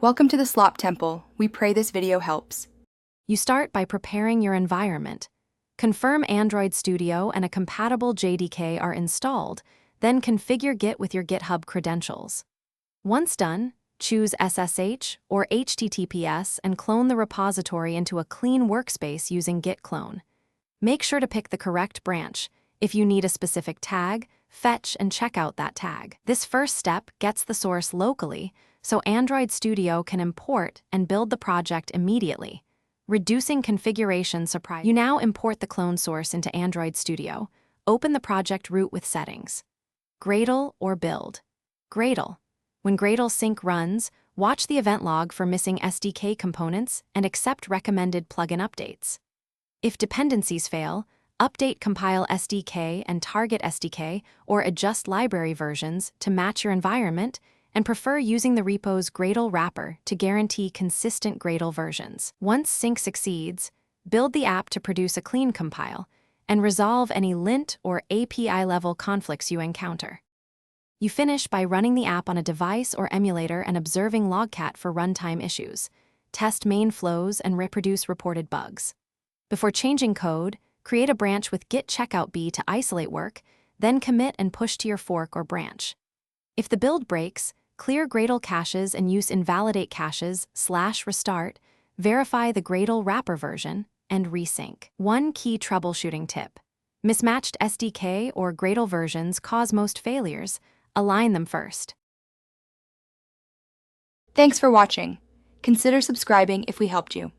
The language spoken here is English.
Welcome to the Slop Temple. We pray this video helps. You start by preparing your environment. Confirm Android Studio and a compatible JDK are installed, then configure Git with your GitHub credentials. Once done, choose SSH or HTTPS and clone the repository into a clean workspace using Git clone. Make sure to pick the correct branch. If you need a specific tag, fetch and check out that tag. This first step gets the source locally, so Android Studio can import and build the project immediately, reducing configuration surprise. You now import the clone source into Android Studio. Open the project root with settings. Gradle or build. Gradle. When Gradle sync runs, watch the event log for missing SDK components and accept recommended plugin updates. If dependencies fail, update compile SDK and target SDK or adjust library versions to match your environment, and prefer using the repo's Gradle wrapper to guarantee consistent Gradle versions. Once sync succeeds, build the app to produce a clean compile and resolve any lint or API-level conflicts you encounter. You finish by running the app on a device or emulator and observing Logcat for runtime issues. Test main flows and reproduce reported bugs. Before changing code, create a branch with git checkout B to isolate work, then commit and push to your fork or branch. If the build breaks, clear Gradle caches and use invalidate caches /restart, verify the Gradle wrapper version, and resync. One key troubleshooting tip. Mismatched SDK or Gradle versions cause most failures. Align them first. Thanks for watching. Consider subscribing if we helped you.